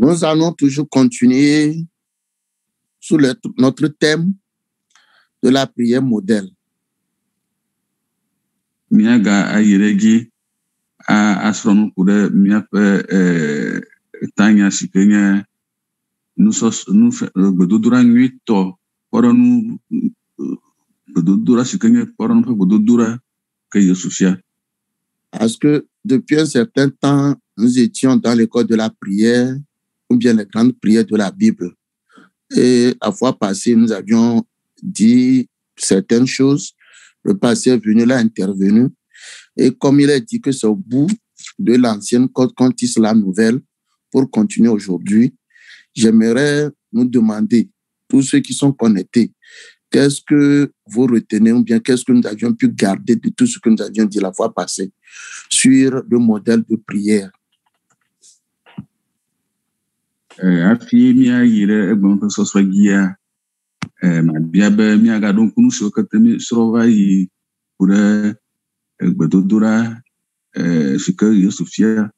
Nous allons toujours continuer sur notre thème de la prière modèle. Miaga ayiregi asronu kude miape tanya sikenya nusos bedudura nyito poronu bedudura sikenya poronu bedudura que Yesufia. Parce que depuis un certain temps, nous étions dans l'école de la prière ou bien les grandes prières de la Bible. Et la fois passée, nous avions dit certaines choses. Le pasteur est venu là, intervenu. Et comme il a dit que c'est au bout de l'ancienne code qu'on tisse la nouvelle pour continuer aujourd'hui, j'aimerais nous demander, tous ceux qui sont connectés, qu'est-ce que vous retenez ou bien qu'est-ce que nous avions pu garder de tout ce que nous avions dit la fois passée sur le modèle de prière? Afi mia yire egbon pe so swagia ma bia be mia ga don kunu so katemi srova yi pure egbedodora sike Yesufia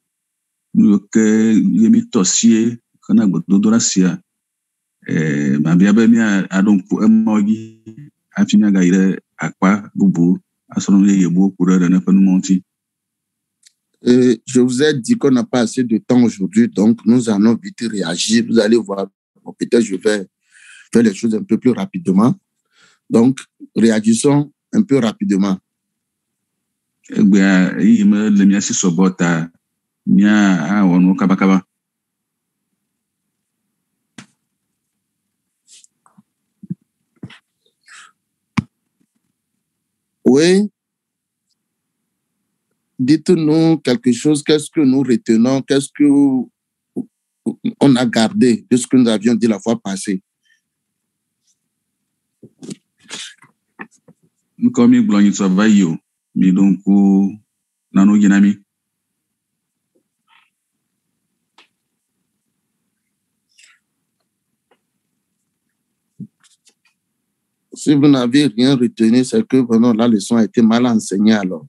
nu ke yemi tosie kana egbedodora sia ma bia be mia adon ku emogi afi mia ga yire akpa bubu asoro ye yebo pure de na penu monti. Je vous ai dit qu'on n'a pas assez de temps aujourd'hui, donc nous allons vite réagir. Vous allez voir, bon, peut-être je vais faire les choses un peu plus rapidement. Donc, réagissons un peu rapidement. Oui. Dites-nous quelque chose, qu'est-ce que nous retenons, qu'est-ce qu'on a gardé de ce que nous avions dit la fois passée. Comme il blanc travaille, mais donc nano ginami. Si vous n'avez rien retenu, c'est que vraiment la leçon a été mal enseignée alors.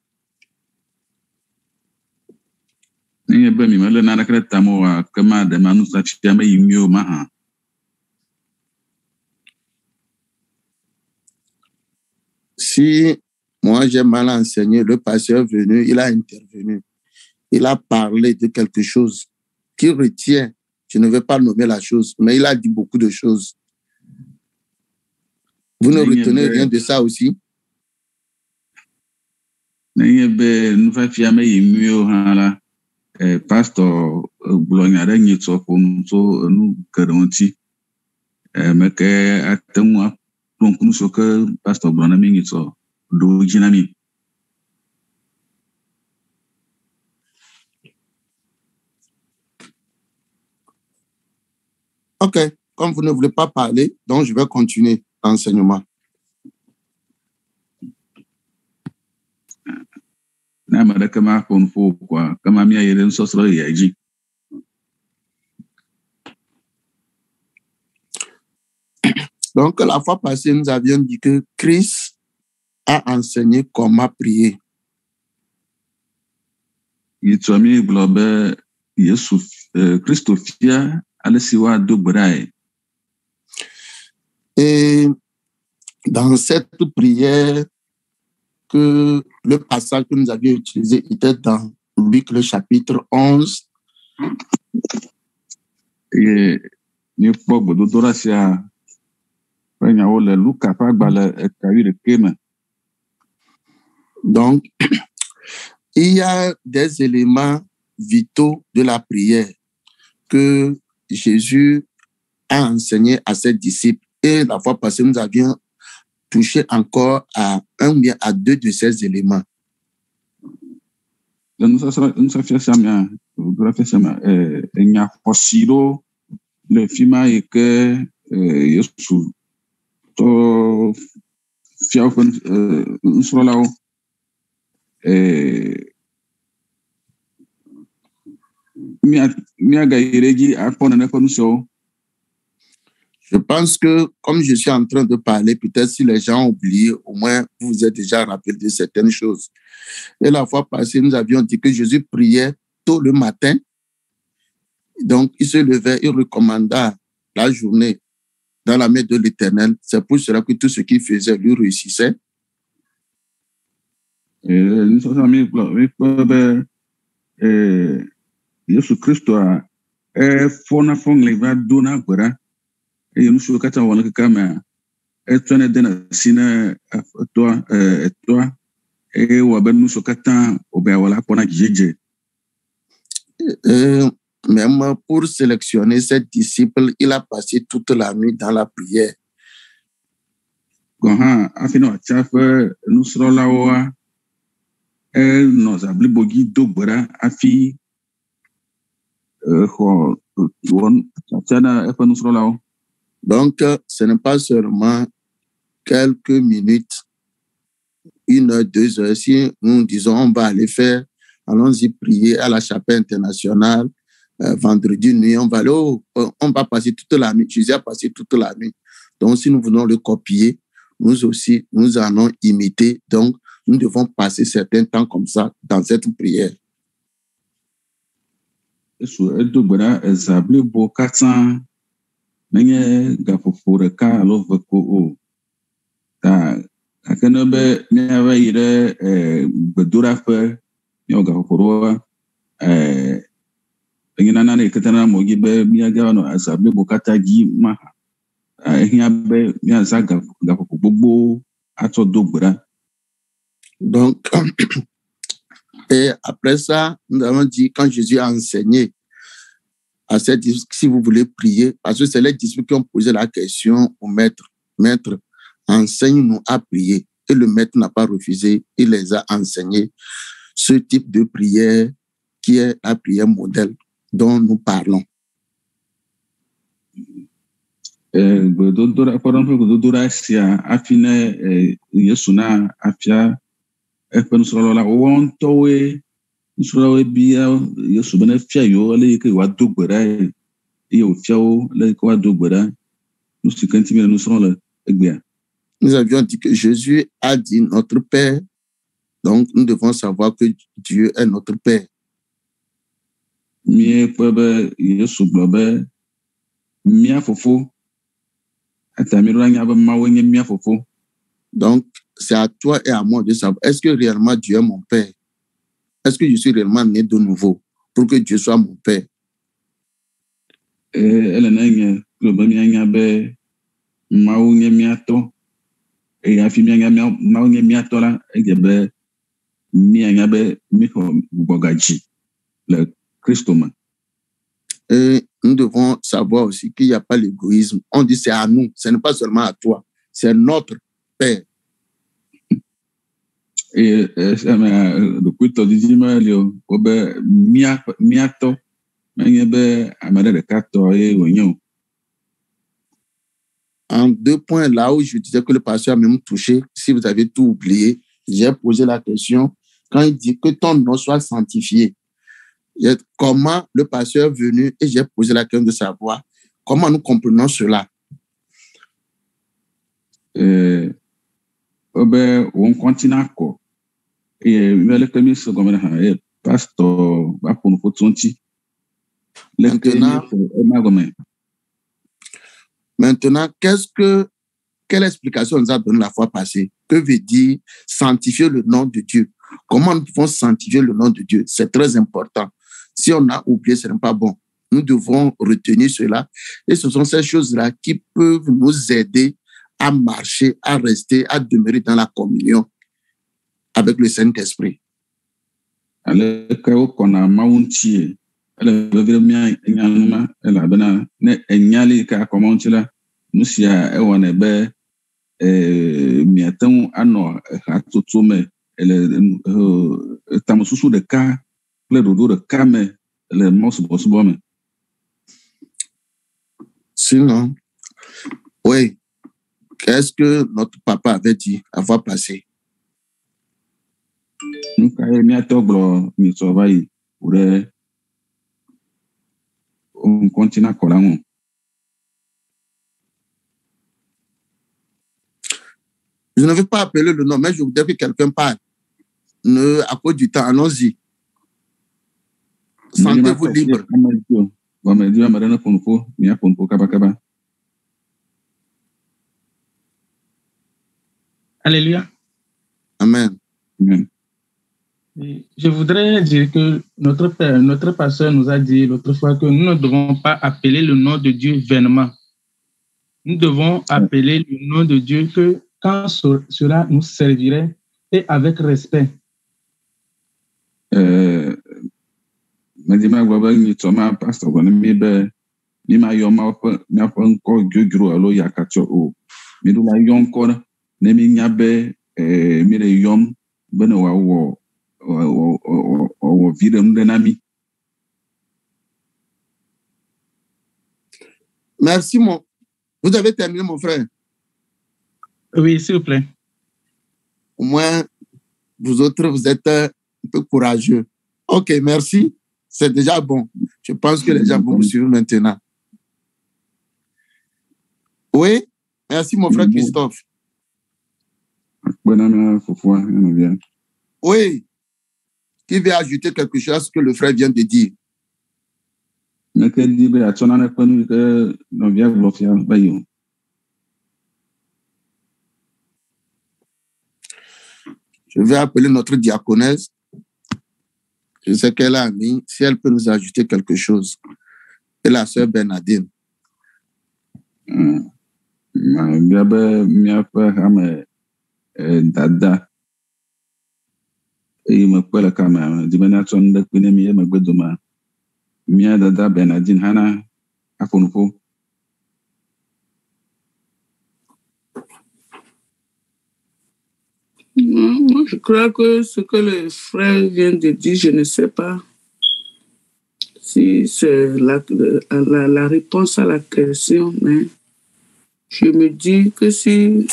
Si moi j'ai mal enseigné, le pasteur est venu, il a intervenu, il a parlé de quelque chose qui retient, je ne vais pas nommer la chose, mais il a dit beaucoup de choses. Vous ne retenez rien de ça aussi? Pastor Bologna rengi tsoko so nu garanti mais que atemu donc nous so que Pastor Bologna mingi so do jinami. OK, comme vous ne voulez pas parler, donc je vais continuer l'enseignement. Donc, la fois passée, nous avions dit que Christ a enseigné comment prier. Et dans cette prière, que le passage que nous avions utilisé était dans Luc le chapitre 11. Et donc, il y a des éléments vitaux de la prière que Jésus a enseigné à ses disciples. Et la fois passée, nous avions touché encore à un ou bien à deux de ces éléments. Le film est que je pense que, comme je suis en train de parler, peut-être si les gens ont oublié, au moins vous vous êtes déjà rappelé de certaines choses. Et la fois passée, nous avions dit que Jésus priait tôt le matin Donc, il se levait, il recommanda la journée dans la main de l'Éternel. C'est pour cela que tout ce qu'il faisait lui réussissait. Yesu Kristo a fɔna fɔngli va dona gbera eye nusiwo katã wɔna keka mea etsɔnɛ dena si na etɔa eye wɔ be nusiwo katã wòbe awɔla kpɔna dzidzedze. Même pour sélectionner ses disciples, il a passé toute la nuit dans la prière. Gɔn hã hafi ne wòatsia eƒe nusrɔ̃lawoa enɔ zablibodzi do gbe ɖa hafi Donc, ce n'est pas seulement quelques minutes, 1 heure, 2 heures. Si nous disons on va aller faire, allons-y prier à la chapelle internationale, vendredi nuit, on va passer toute la nuit. Jésus a passé toute la nuit. Donc, si nous voulons le copier, nous aussi, nous allons imiter. Donc, nous devons passer certains temps comme ça dans cette prière. Yesu edo gbe ɖa eza blibo katã menye gaƒoƒo ɖeka alo ve ko o. Ta gake ne be míava yi ɖe gbedoɖaƒe míawɔ gaƒoƒo ɖoa enye nana yi ke tena mo dzi be míagava nɔ eza blibo katã dzi ma ehiã be míaza gaƒoƒo gbogbo atsɔ do gbe ɖa. Donc, et après ça, nous avons dit, quand Jésus a enseigné à ses disciples, si vous voulez prier, parce que c'est les disciples qui ont posé la question au maître, maître, enseigne-nous à prier. Et le maître n'a pas refusé, il les a enseignés ce type de prière qui est la prière modèle dont nous parlons. Gbedodoɖa sia hafi ne Yesu na afia eƒe nusrɔ̃lawo wɔwo ŋutɔwoe nusrɔ̃lawoe bia Yesu be nefia yewo le yi ke yewoado gbe ɖa eye wòfia wo le yi ke woado gbe ɖa nu si ke ŋuti mi le nusrɔ̃ le egbea. Nous avions dit que Jésus a dit notre Père, donc nous devons savoir que Dieu est notre Père. Míekpɔ be Yesu gblɔ be mía fofo eta mi ɖo nya be Mawu nye mía fofo. Donc, c'est à toi et à moi de savoir, est-ce que réellement Dieu est mon Père? Est-ce que je suis réellement né de nouveau pour que Dieu soit mon Père? Ele na nye kple be míanya be Mawu nye mía tɔ eye hafi míanya Mawu nye mía tɔ la edze be míanya be míxɔ gbɔgadzi le Kristo me. Et nous devons savoir aussi qu'il n'y a pas l'égoïsme. On dit c'est à nous, ce n'est pas seulement à toi, c'est notre Père. Et depuis tout dit Mario, obe miato, menye be amade de kato et onyo. En 2 points, là où je disais que le pasteur a même touché, si vous avez tout oublié, j'ai posé la question, quand il dit que ton nom soit sanctifié, comment le pasteur est venu et j'ai posé la question de savoir comment nous comprenons cela. Obe on continue encore. Et le premier secondaire est pasteur va pour nous fotonti. Maintenant, quelle explication nous a donné la fois passée? Que veut dire sanctifier le nom de Dieu? Comment nous pouvons sanctifier le nom de Dieu? C'est très important. Si on a oublié, ce n'est pas bon. Nous devons retenir cela. Et ce sont ces choses-là qui peuvent nous aider à marcher, à rester, à demeurer dans la communion avec le Saint-Esprit. Sinon, oui, qu'est-ce que notre papa avait dit la fois passée? Je ne veux pas appeler le nom, mais je voudrais que quelqu'un parle. À cause du temps, allons-y. Sentez-vous libre. Wamejua madana punpo, mia punpo kaba. Alléluia. Amen. Amen. Je voudrais dire que notre pasteur nous a dit l'autre fois que nous ne devons pas appeler le nom de Dieu vainement. Nous devons appeler le nom de Dieu que quand cela nous servirait et avec respect. Medima gwaba ni toma pastor gwana mibe ni ma yoma na nko jojuro alo yakatio o midu la yonko ne mi nyabe mi le yom bena wa wo vide ndenami. Merci, vous avez terminé, mon frère? Oui, s'il vous plaît. Au moins, vous autres, vous êtes un peu courageux. Ok, merci. C'est déjà bon. Je pense que les gens vont vous suivre maintenant. Oui, merci, mon frère Christophe. Oui, qui veut ajouter quelque chose à ce que le frère vient de dire? Je vais appeler notre diaconesse. Je sais qu'elle a mis, si elle peut nous ajouter quelque chose. Et la sœur Bernadine. Dada. Et me pela kama dimenation de kunemi me gbedoma. Mia dada Bernadine Hana afonfo. Moi, je crois que ce que le frère vient de dire, je ne sais pas si c'est la réponse à la question, mais je me dis que si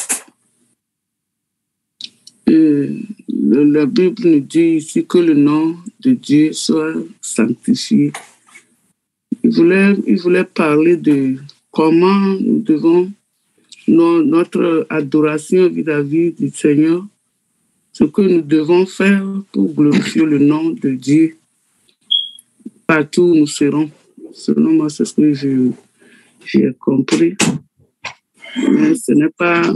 la Bible nous dit ici que le nom de Dieu soit sanctifié, il voulait parler de comment nous devons, notre adoration vis-à-vis du Seigneur, ce que nous devons faire pour glorifier le nom de Dieu partout où nous serons. Selon moi, c'est ce que j'ai compris. Mais ce n'est pas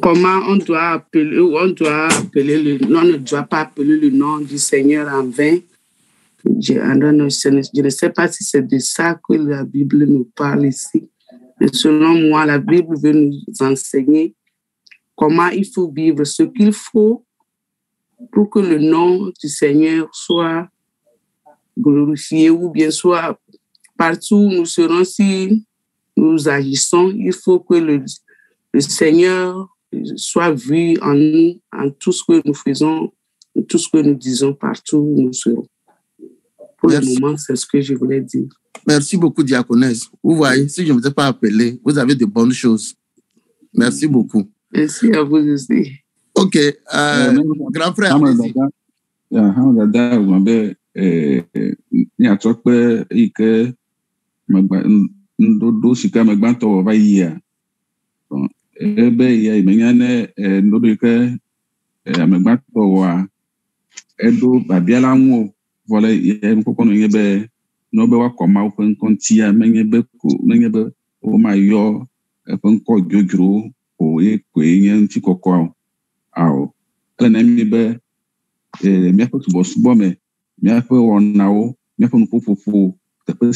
comment on doit appeler, on ne doit pas appeler le nom du Seigneur en vain. Je ne sais pas si c'est de ça que la Bible nous parle ici. Mais selon moi, la Bible veut nous enseigner comment il faut vivre, ce qu'il faut pour que le nom du Seigneur soit glorifié, ou bien soit partout où nous serons, si nous agissons, il faut que le Seigneur soit vu en nous, en tout ce que nous faisons, en tout ce que nous disons, partout où nous serons. Pour le moment, c'est ce que je voulais dire. Merci beaucoup, diaconesse. Vous voyez, si je ne vous ai pas appelé, vous avez de bonnes choses. Merci beaucoup. Merci à vous aussi. Ok, grand frère, allez-y. Ebe ya imenyane ndodo ike amegbato wa edo babiala nwo vole ye nkoko no yebe no be wa koma open kontia menyebe o ma yo pen ko jojuro o e kwenye nti kokko awo ele na mi be mi afa tubo subo me mi afa wonawo mi afa no fofofo te pe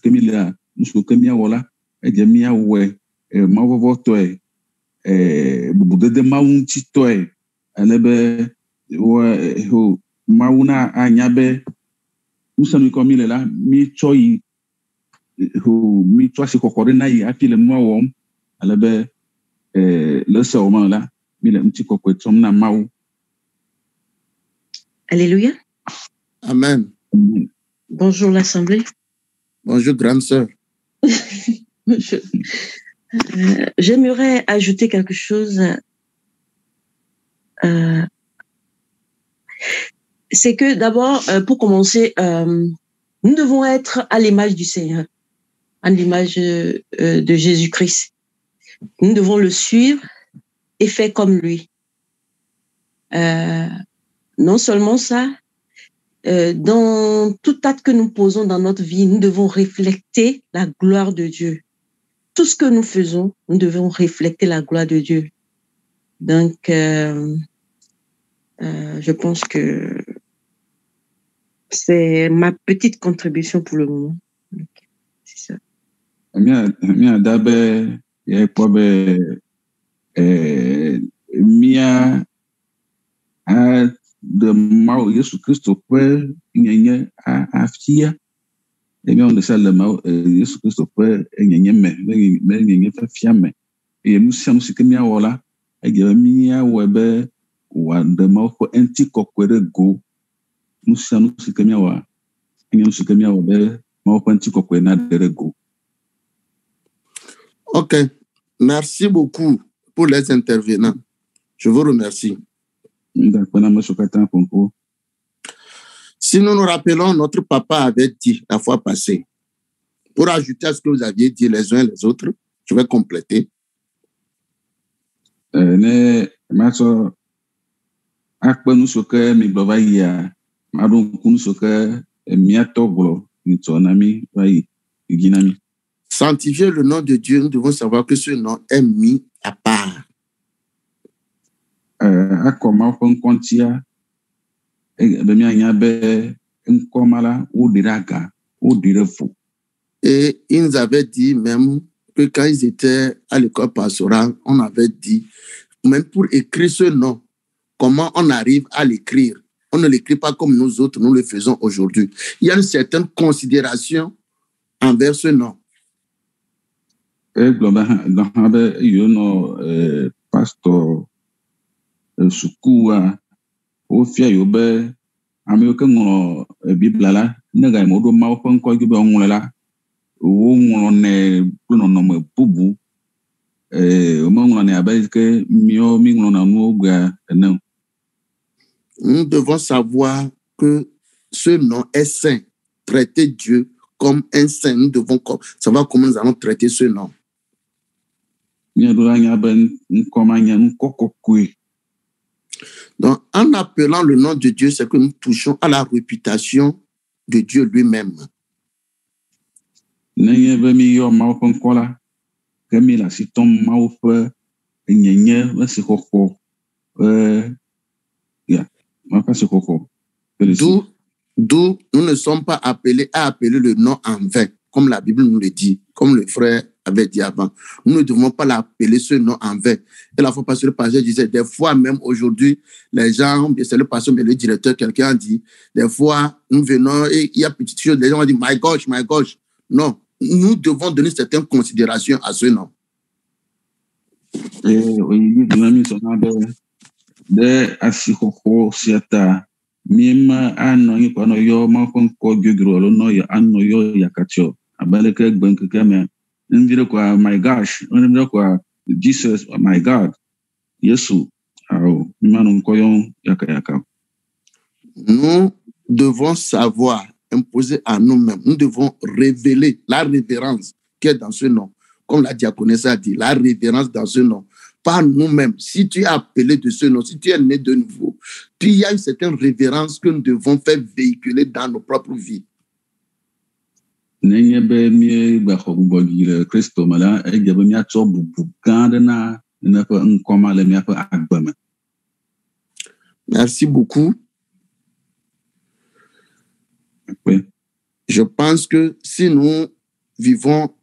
kemilia nso kemia wola eje mi awe ma vovo to budede mawu titoe elebe ho mawuna anyabe usanu ko mi lela mi choi ho mi twasi kokore na yi afile nwa elebe le so ma la mi le mti kokwe tom na mawu. Alléluia. Amen. Bonjour l'assemblée. Bonjour grande sœur. J'aimerais ajouter quelque chose. C'est que d'abord, pour commencer, nous devons être à l'image du Seigneur, à l'image de Jésus-Christ. Nous devons le suivre et faire comme lui. Non seulement ça, dans tout acte que nous posons dans notre vie, nous devons refléter la gloire de Dieu. Tout ce que nous faisons, nous devons refléter la gloire de Dieu. Donc, je pense que c'est ma petite contribution pour le moment. Okay. C'est ça. Mia dabe ya pobe mia a de mau Yesu Kristo pe nyenye a afia mia on de ça le mau Yesu Kristo pe nyenye me nyenye fa fia me e musia musike mia wala e ge mia webe wa de mau ko enti kokwere go musia musike mia wa nyenye musike mia webe mau ko enti kokwere na de go. Ok, merci beaucoup pour les intervenants. Je vous remercie. Si nous nous rappelons, notre papa avait dit la fois passée, pour ajouter à ce que vous aviez dit les uns et les autres, je vais compléter. Sanctifier le nom de Dieu, nous devons savoir que ce nom est mis à part. Et il nous avait dit même que quand ils étaient à l'école pastorale, on avait dit, même pour écrire ce nom, comment on arrive à l'écrire? On ne l'écrit pas comme nous autres, nous le faisons aujourd'hui. Il y a une certaine considération envers ce nom. Pastor Sukua ofia yobe ameke ngono Biblia la nega modo ma ofan ko gibe onwole la wo ngono ne no no me bubu o mo ngono ne abeke mio mi ngono na nu ogua ene. Nous devons savoir que ce nom est saint. Traiter Dieu comme un saint. Nous devons savoir comment nous allons traiter ce nom. Donc, en appelant le nom de Dieu, c'est que nous touchons à la réputation de Dieu lui-même. D'où nous ne sommes pas appelés à appeler le nom en vain, comme la Bible nous le dit, comme le frère avait dit avant. Nous ne devons pas l'appeler ce nom en vain. Et la fois passée, le pasteur disait, des fois même aujourd'hui, les gens, c'est le pasteur, mais le directeur, quelqu'un a dit, des fois, nous venons et il y a petite chose, les gens ont dit, my gosh. Non, nous devons donner certaines considérations à ce nom. Mima ano yi kono yo ma kon ko gogro lo no ya ano yo yakatio abaleke gbanke kama ndire kwa my gosh ndire kwa Jesus my God Yesu ao mima no ko yo yakayaka. Nous devons savoir imposer à nous-mêmes, nous devons révéler la révérence qui est dans ce nom, comme la diaconesse a dit, la révérence dans ce nom. Par nous-mêmes, si tu es appelé de ce nom, si tu es né de nouveau, il y a une certaine révérence que nous devons faire véhiculer dans nos propres vies. Merci beaucoup. Oui. Je pense que si nous vivons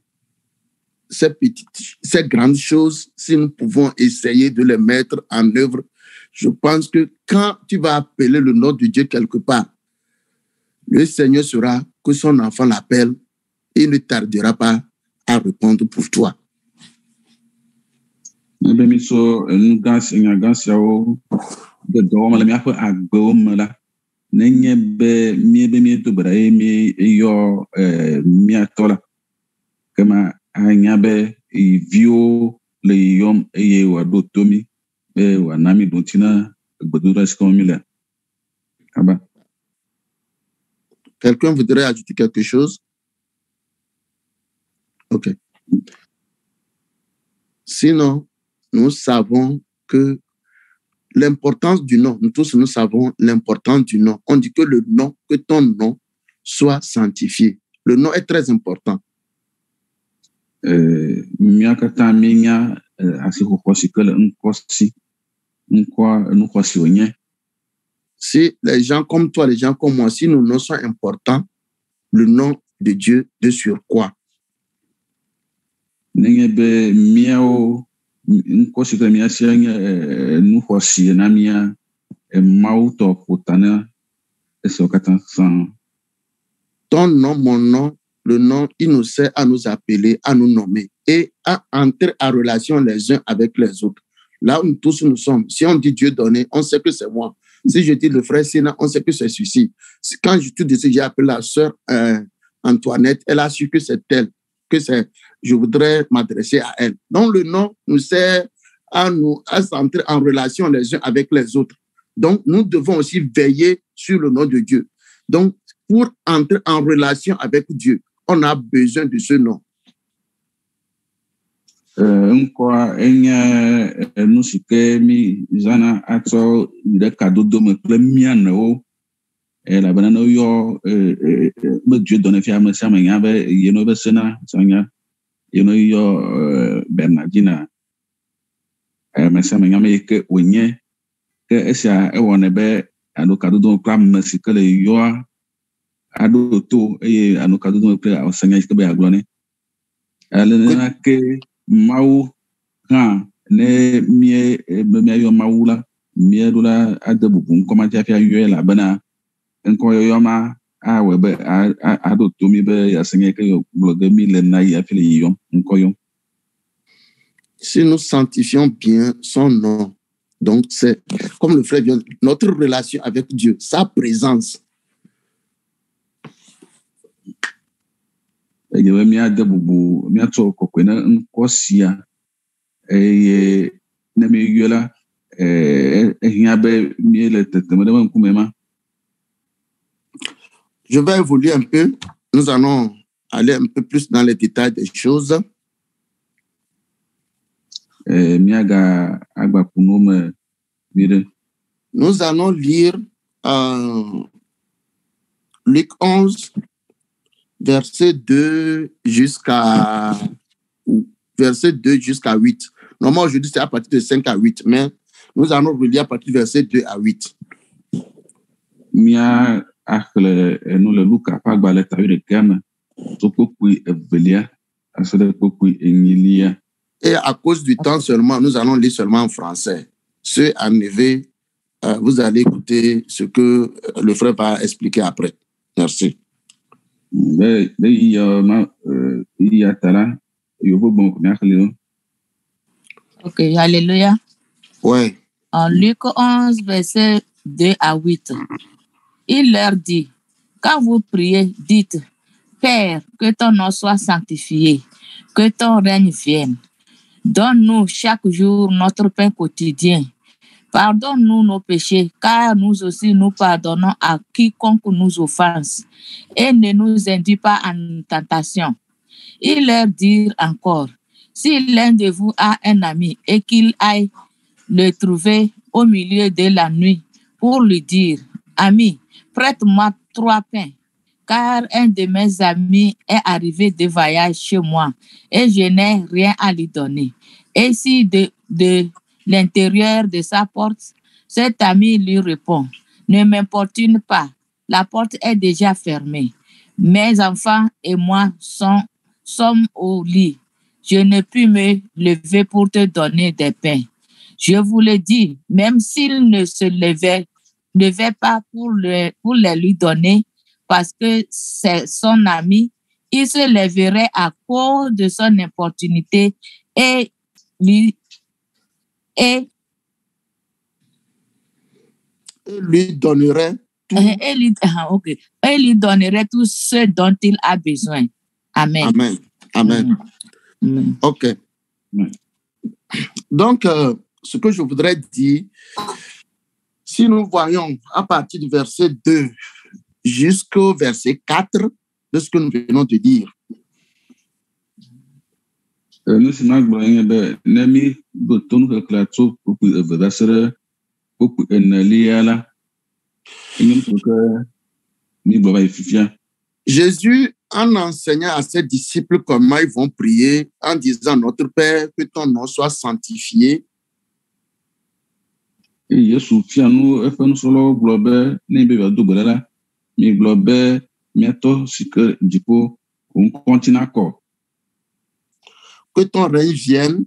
ces grandes choses, si nous pouvons essayer de les mettre en œuvre, je pense que quand tu vas appeler le nom de Dieu quelque part, le Seigneur saura que son enfant l'appelle et il ne tardera pas à répondre pour toi. Anyabe vio le yom eye wa do tomi be wa nami dontina gbedura skomila aba. Quelqu'un voudrait ajouter quelque chose? OK. Sinon, nous savons que l'importance du nom. Nous tous, nous savons l'importance du nom. On dit que le nom, que ton nom soit sanctifié. Le nom est très important. Si les gens comme toi, les gens comme moi, si nos noms sont importants, le nom de Dieu de sur quoi? Ton nom, mon nom, le nom, il nous sert à nous appeler, à nous nommer et à entrer en relation les uns avec les autres. Là où nous tous nous sommes, si on dit Dieu donné, on sait que c'est moi. Si je dis le frère Sina, on sait que c'est celui-ci. Quand je te dis, j'ai appelé la sœur Antoinette, elle a su que c'est elle, que c'est, je voudrais m'adresser à elle. Donc le nom nous sert à entrer en relation les uns avec les autres. Donc nous devons aussi veiller sur le nom de Dieu. Donc pour entrer en relation avec Dieu, on a besoin de ce nom. Mau ne mie yo maula mie dula adebubun koma jafia yuela bana enko yo ma a webe a do to mi be ya senye ke yo blogue mi le na ya fili yo enko yo. Si nous sanctifions bien son nom, donc c'est comme le frère vient, notre relation avec Dieu, sa présence. Eyewe mi adebubu mi ato kokwe na nkosia ne mi yuela mi le teteme de nkumema. Je vais évoluer un peu. Nous allons aller un peu plus dans les détails des choses. Nous allons lire Luc 11, verset 2 jusqu'à 8. Normalement, aujourd'hui, c'est à partir de 5 à 8, mais nous allons relire à partir du verset 2 à 8. Et à cause du temps seulement, nous allons lire seulement en français. Ceux en EV, vous allez écouter ce que le frère va expliquer après. Merci. Ok, alléluia. Ouais. En Luc 11, verset 2 à 8, il leur dit, quand vous priez, dites, Père, que ton nom soit sanctifié, que ton règne vienne. Donne-nous chaque jour notre pain quotidien. Pardonne-nous nos péchés, car nous aussi nous pardonnons à quiconque nous offense. Et ne nous induis pas en tentation. Il leur dit encore, si l'un de vous a un ami et qu'il aille le trouver au milieu de la nuit pour lui dire, ami, prête-moi 3 pains, car un de mes amis est arrivé de voyage chez moi et je n'ai rien à lui donner. Et si de l'intérieur de sa porte, cet ami lui répond, ne m'importune pas, la porte est déjà fermée. Mes enfants et moi sommes au lit. Je ne puis me lever pour te donner des pains. Je vous le dis, même s'il ne se levait pas pour les lui donner, parce que c'est son ami, il se lèverait à cause de son importunité et lui donnerait tout. Et lui donnerait tout ce dont il a besoin. Amen. Amen. Amen. Amen. OK. Donc, ce que je voudrais dire, si nous voyons à partir du verset 2 jusqu'au verset 4 de ce que nous venons de dire. beaucoup enelia la enyem que ni gba ififia. Jésus, en enseignant à ses disciples comment ils vont prier, en disant notre Père, que ton nom soit sanctifié. Et Yesu fia nu efe nusolo globe ni be do gbela mi globe mieto sike dipo on continue encore. Que ton règne vienne.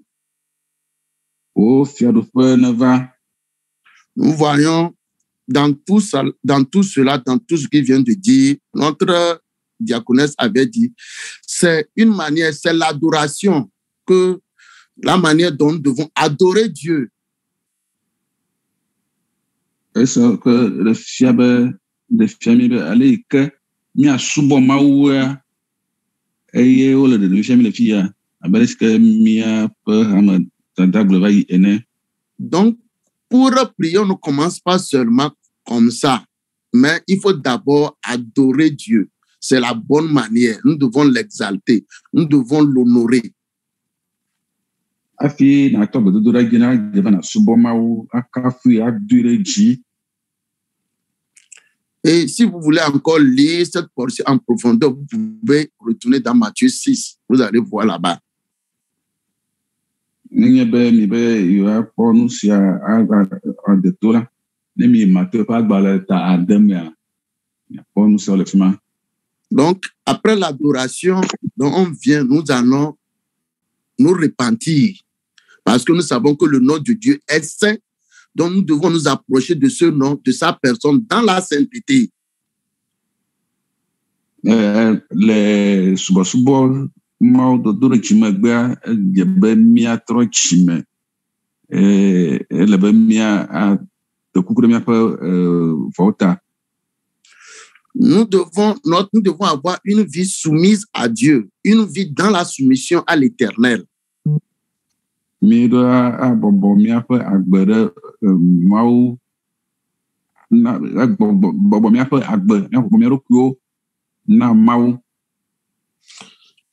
Oh, fia do fe ne va. Nous voyons dans tout cela, dans tout ce qu'il vient de dire, notre diaconesse avait dit, c'est une manière, c'est l'adoration, la manière dont nous devons adorer Dieu. Est-ce que le fiabe de fiamile allait que mia subo maua eye ole de fiamile fia abeles que mia pe hamad tadagle vai ene. Donc, pour prier, on ne commence pas seulement comme ça, mais il faut d'abord adorer Dieu. C'est la bonne manière. Nous devons l'exalter. Nous devons l'honorer. Afi na tobe dodora gina devana subo mau akafu adure ji. Et si vous voulez encore lire cette portion en profondeur, vous pouvez retourner dans Matthieu 6. Vous allez voir là-bas. Nenye be mi be yo akpo nu sia a de tola ne mi Matthieu pa gbale ta ademia ya po nu sia le fima. Donc, après l'adoration, nous allons nous repentir. Parce que nous savons que le nom de Dieu est saint. Donc, nous devons nous approcher de ce nom, de sa personne, dans la sainteté. Les subo mau do chime gba be mia tro chime le be mia a de kukure mia pe vota. Nous devons avoir une vie soumise à Dieu, une vie dans la soumission à l'Éternel. Mi do a bobo mia pe agbere mau na bobo mia pe agbe na bobo mia rokuo na mau.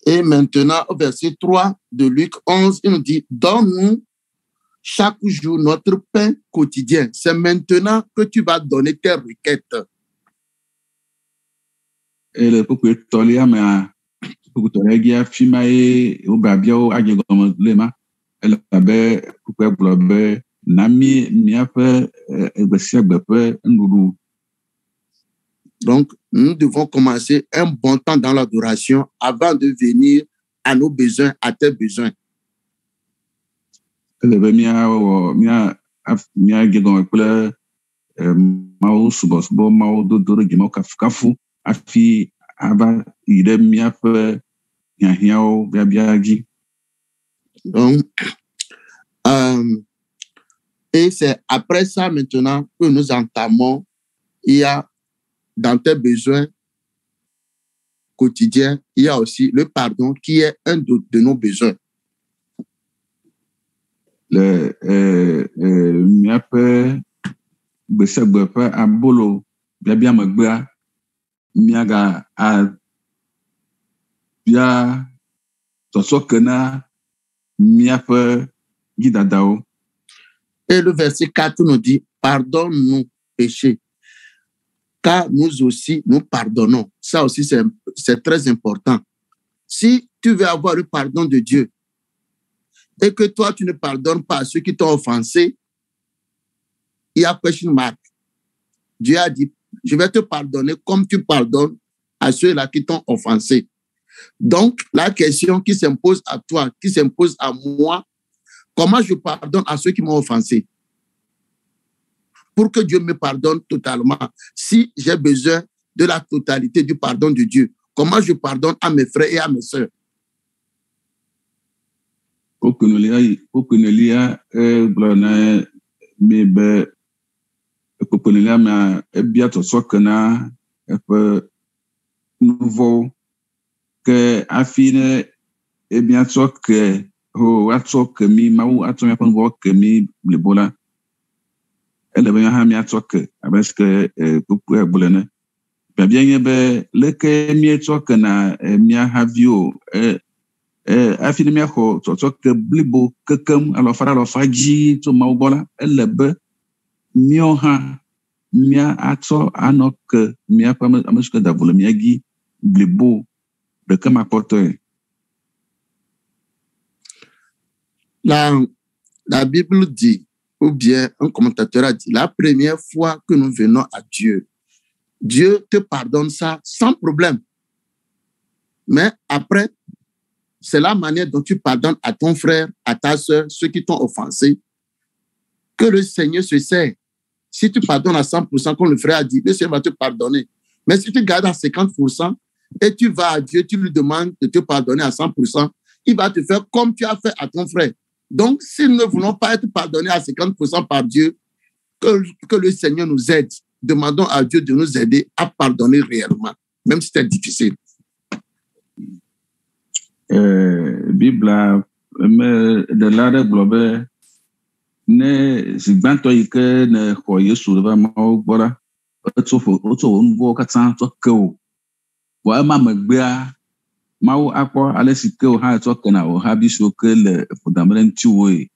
Et maintenant, au verset 3 de Luc 11, il nous dit, donne-nous chaque jour notre pain quotidien. C'est maintenant que tu vas donner tes requêtes. Et le peuple tolia mais pour tolia fimae ou babio agegom lema elle abe pour globe nami miape ebesia gbepe nduru. Donc, nous devons commencer un bon temps dans l'adoration avant de venir à nos besoins, à tes besoins. Elle veut mia gegom ple mau subo mau do gemo kafu afi ava ire mia pe hiao biabiagi. Donc, et c'est après ça maintenant que nous entamons, il y a dans tes besoins quotidiens, il y a aussi le pardon qui est un de nos besoins. Mia pe bese gbepe abolo biabia megba miaga a bia tosokena mia pe gidadao. Et le verset 4 nous dit, pardonne-nous péchés, car nous aussi, nous pardonnons. Ça aussi, c'est très important. Si tu veux avoir le pardon de Dieu et que toi, tu ne pardonnes pas à ceux qui t'ont offensé, il y a question marque. Dieu a dit, je vais te pardonner comme tu pardonnes à ceux-là qui t'ont offensé. Donc, la question qui s'impose à toi, qui s'impose à moi, comment je pardonne à ceux qui m'ont offensé? Pour que Dieu me pardonne totalement. Si j'ai besoin de la totalité du pardon de Dieu, comment je pardonne à mes frères et à mes sœurs? Pour que nous l'ayons, mais bientôt soit que na nouveau que affine et bien soit que que mi mau atome pour voir que mi le bola elle devait ha mi atsoke parce que pour bolene bien be le que mi atsoke na mi ha vio affine mi ko atsoke blibo kekem alors fara lo faji to mau bola elle be míawo hã míatsɔ anɔ ke míaƒe ame siwo ke da vo le mía dzi blibo ɖeke makpɔtɔe. La Bible dit, ou bien un commentateur a dit, la première fois que nous venons à Dieu, Dieu te pardonne ça sans problème. Mais après, c'est la manière dont tu pardonnes à ton frère, à ta soeur, ceux qui t'ont offensé, que le Seigneur se sert. Si tu pardonnes à 100%, comme le frère a dit, le Seigneur va te pardonner. Mais si tu gardes à 50% et tu vas à Dieu, tu lui demandes de te pardonner à 100%, il va te faire comme tu as fait à ton frère. Donc, si nous ne voulons pas être pardonnés à 50% par Dieu, que le Seigneur nous aide. Demandons à Dieu de nous aider à pardonner réellement, même si c'est difficile. Bible de la globe ne zigbãtɔ yi ke ne xɔ Yesu ɖe va Mawu gbɔ ɖa, wotso nuwo katã tsɔ ke wo. Vɔ ema megbea, Mawu akpɔ ale si ke wo hã tsɔ kena wo havi siwo ke le ƒodame ɖe ŋutiwoe.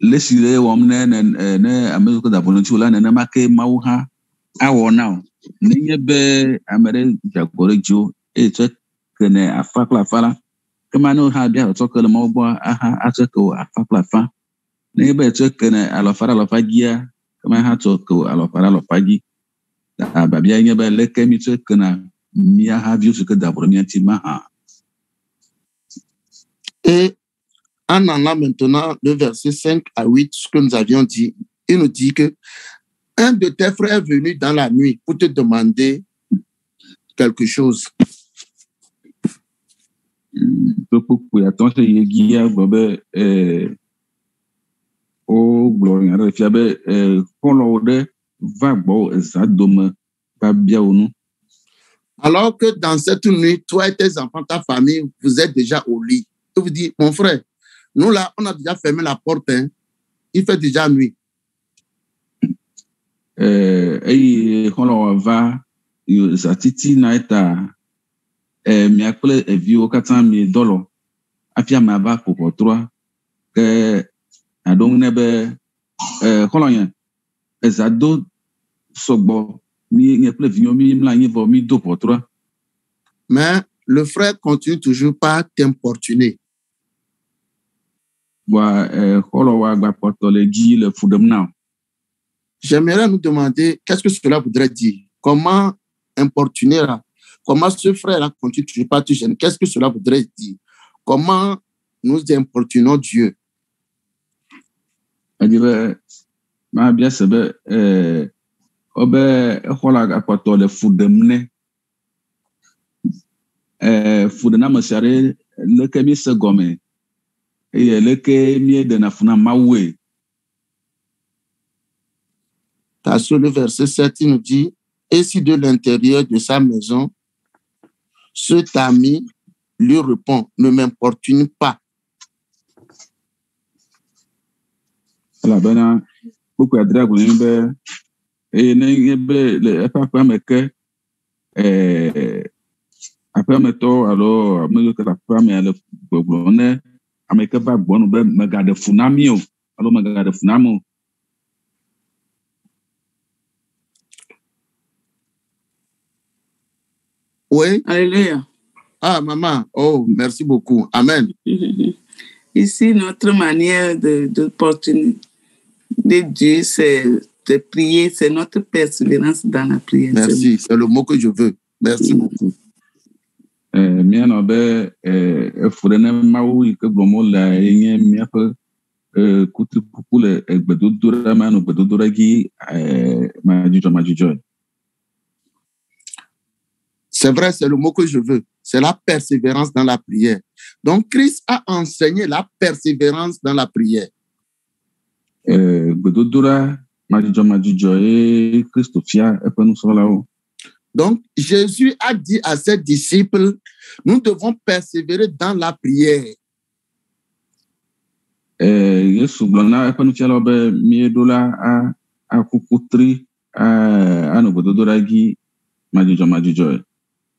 Le si le wɔm ne ame siwo ke da vo le ŋutiwo la, nenema ke Mawu hã awɔ na wo. Nenye be ame ɖe dze agbɔ ɖe dziwò eye tsɔ ke ne afa kple afa la, ke ma ne wo hã bia tsɔ ke le Mawu gbɔ aha atsɔ ke wo afa kple afa. Nenye be tsɔ ke ne alɔfa ɖe alɔfa dzia, ke ma hã tsɔ ke wo alɔfa ɖe alɔfa dzi. Babia nye be leke mi tsɔ ke na mia haviwo siwo ke da vo le mia ŋuti ma hã. Et en allant maintenant le verset 5 à 8, ce que nous avions dit, il nous dit que un de tes frères est venu dans la nuit pour te demander quelque chose. O gloria ɖe fia be xɔlɔwo ɖe va gbɔ eza dome va bia wo nu. Alors que dans cette nuit, toi et tes enfants, ta famille, vous êtes déjà au lit. Je vous dis, mon frère, nous là, on a déjà fermé la porte, hein. Il fait déjà nuit. Eye xɔlɔwo va zatiti na eta mia kple eviwo katã mi dɔlɔ hafi ame ava ƒoƒɔtrɔa ke aɖo ne be xɔlɔnye eza do sɔgbɔ mi nye kple viwo mi mla anyi vɔ mi do ƒɔtrɔa. Mais le frère continue toujours pas t'importuner. Vɔa xɔlɔwoa gbakpɔtɔ le dzi le fu ɖem na wo. J'aimerais nous demander qu'est-ce que cela voudrait dire. Comment importuner là? Comment ce frère-là continue toujours pas te gêner? Qu'est-ce que cela voudrait dire? Comment nous importunons Dieu? Edi be ma bia se be obe xɔla gbakpɔtɔ le fu ɖem ne. Fu ɖe na me sia ɖe leke mi se gɔme eye leke mi ɖena fu na Mawue. Sur le verset 7, il nous dit, et si de l'intérieur de sa maison, cet ami lui répond, ne m'importune pas. La bena beaucoup adra gulin be e ne be le papa me ke après me to alors me que la femme elle gbogbo ameke ba gbonu be me ga de funami o alors me ga de funamo. Oui. Alléluia. Ah, maman. Oh, merci beaucoup. Amen. Ici, notre manière de porter de Dieu, c'est de prier, c'est notre persévérance dans la prière. Merci, c'est le mot que je veux. Merci beaucoup. Mia no be furene Mawu yi ke gbomo la yenye miaƒe kutu kuku le gbedodoɖa ma no gbedodoɖa dzi madzudzɔ. C'est vrai, c'est le mot que je veux. C'est la persévérance dans la prière. Donc, Christ a enseigné la persévérance dans la prière. Donc, Jésus a dit à ses disciples, nous devons persévérer dans la prière.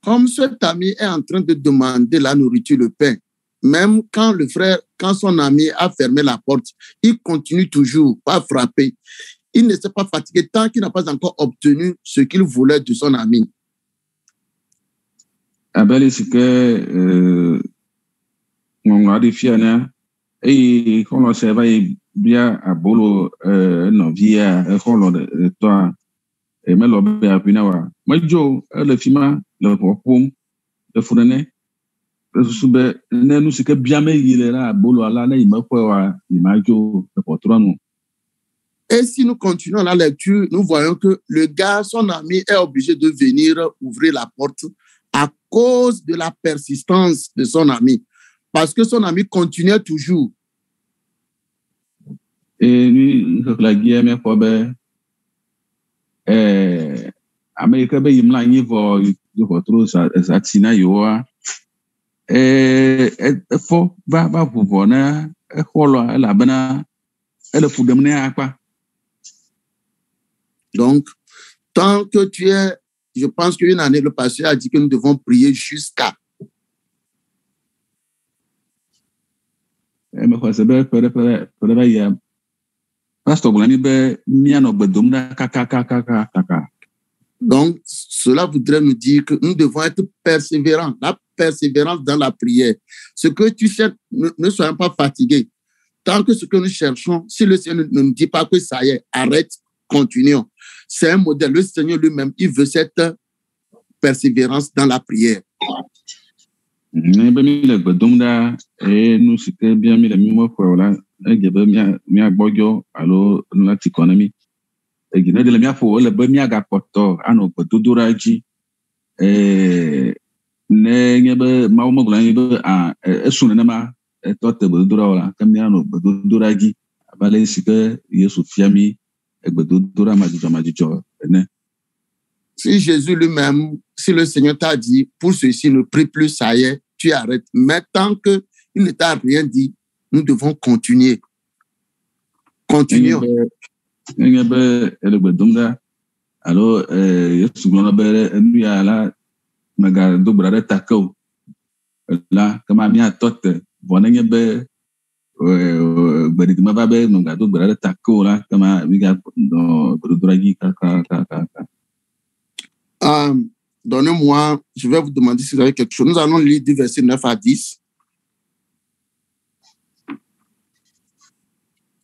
Comme cet ami est en train de demander la nourriture, le pain, même quand son ami a fermé la porte, il continue toujours à frapper. il ne s'est pas fatigué tant qu'il n'a pas encore obtenu ce qu'il voulait de son ami. Abel c'est que on a des filles et quand on s'est va bien à bolo non via quand on toi et mais l'obé à pinawa moi jo le fima le popom le fourné le soube ne nous c'est que bien mais il est là à bolo là il m'a quoi il m'a jo le portrait. Et si nous continuons la lecture, nous voyons que le gars, son ami, est obligé de venir ouvrir la porte à cause de la persistance de son ami. Parce que son ami continuait toujours. Et lui, la guerre, mais quoi, Amérique, il m'a dit, il faut trouver ça, tina, yoa. Faut, va, pour voir, la bana, elle faut devenir à quoi? Donc, tant que tu es, je pense qu'une année, le pasteur a dit que nous devons prier jusqu'à. Mais quoi, c'est bien, donc, cela voudrait nous dire que nous devons être persévérants, la persévérance dans la prière. Ce que tu cherches, ne soyons pas fatigués. Tant que ce que nous cherchons, si le Seigneur ne nous dit pas que ça y est, arrête, continuons. C'est un modèle. Le Seigneur lui-même, il veut cette persévérance dans la prière. Nous, c'était bien mis la mémoire pour là. Mia boyo alo la économie et guiné de la mia fo le be mia ga poto ano poto duraji ne ngebe ma mo glan be a esunu na ma to te be dura wala kam ya no be duraji abale sike yesu fiami e be dura ma jijo ne. Si Jésus lui-même, si le Seigneur t'a dit pour ceci ne prie plus, ça y est, tu arrêtes. Mais tant que il ne t'a rien dit, nous devons continuer. Continuons. Alors, Yesu glona bere nu ya la maga dobra de takau. La kama mi atote bonenge be beri ma ba be maga dobra de takau la kama mi ga no dragi ka. Donnez-moi, je vais vous demander si vous avez quelque chose. Nous allons lire du verset 9 à 10.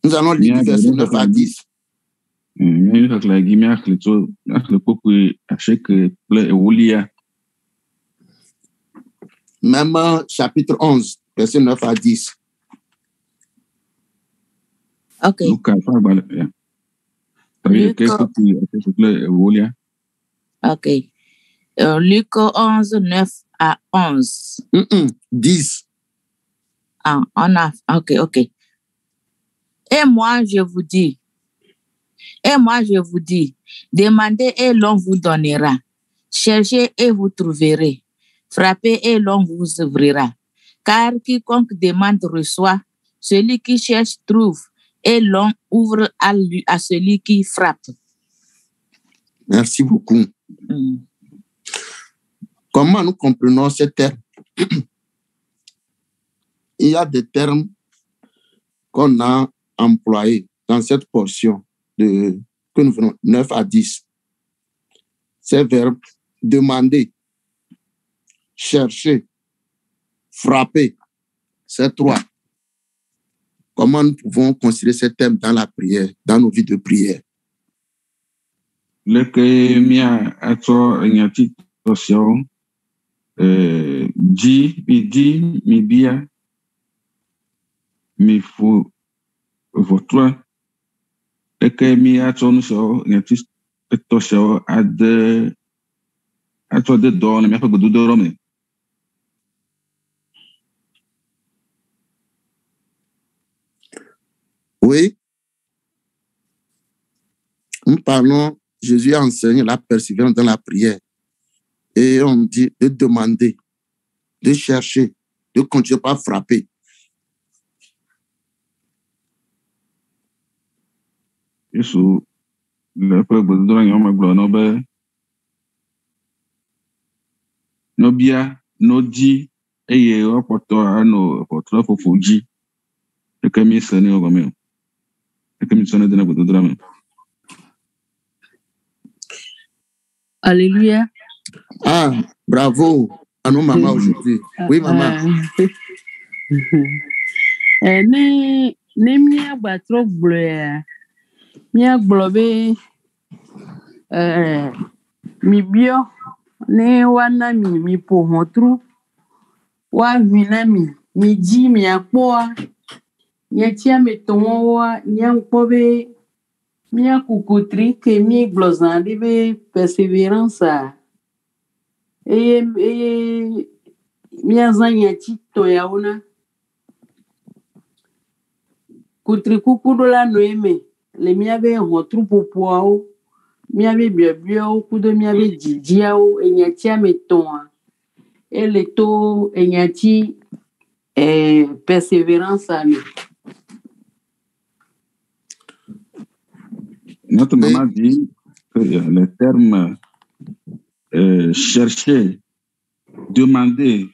Nous allons lire du verset 9 à 10. Même chapitre 11, verset 9 à 10. Ok. Ok. Luc 11, 9 à 11. 10. Ah, on a. Ok. Et moi, je vous dis, demandez et l'on vous donnera. Cherchez et vous trouverez. Frappez et l'on vous ouvrira. Car quiconque demande reçoit, celui qui cherche trouve, et l'on ouvre à celui qui frappe. Merci beaucoup. Comment nous comprenons ces termes? Il y a des termes qu'on a employés dans cette portion que nous venons 9 à 10. Ces verbes demander, chercher, frapper, ces trois. Comment nous pouvons considérer ces termes dans la prière, dans nos vies de prière? Le que mia ato nyati tosio mi bia mi fu votre le que mia ato no so nyati tosio ade ato de do na me fa gudu do me. Oui. Nous parlons, Jésus a enseigné la persévérance dans la prière. Et on dit de demander, de chercher, de continuer par frapper. Yesu le peuple de la yoma gloire no bia no di eye opoto ano opoto fofuji e kemi sene ogome e kemi sene de na bodo drama. Alléluia. Ah, bravo à nos mamans aujourd'hui. Oui, maman. Ne mia batro gble mia globe mi bio ne wana mi po hotru wa vina mi ji mi akpoa nya tia me tonwa nya nkpobe mia kukutri ke mi glozan be perseverance mia zanya ti to ya una kutri kukudo la noeme le mia be hotru popoao mia be biobio kudo mia be jijiao enya tia me tonwa ele to enya ti persévérance à nous. Notre maman dit que le terme chercher, demander,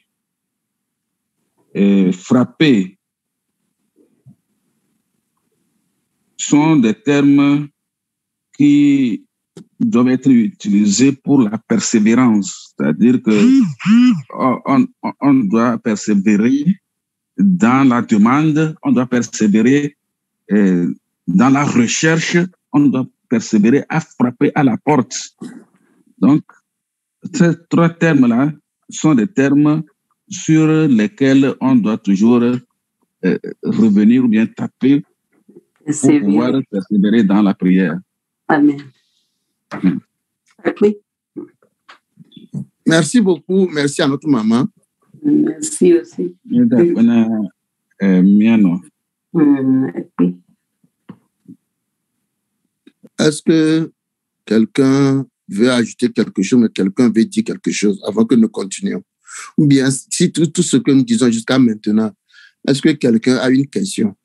frapper sont des termes qui doivent être utilisés pour la persévérance. C'est-à-dire que on doit persévérer dans la demande, on doit persévérer dans la recherche, on doit persévérer à frapper à la porte. Donc, ces trois termes-là sont des termes sur lesquels on doit toujours revenir ou bien taper pour pouvoir persévérer dans la prière. Amen. Oui. Merci beaucoup. Merci à notre maman. Merci aussi. Est-ce que quelqu'un veut ajouter quelque chose, mais quelqu'un veut dire quelque chose avant que nous continuions? Ou bien, si tout ce que nous disons jusqu'à maintenant, est-ce que quelqu'un a une question?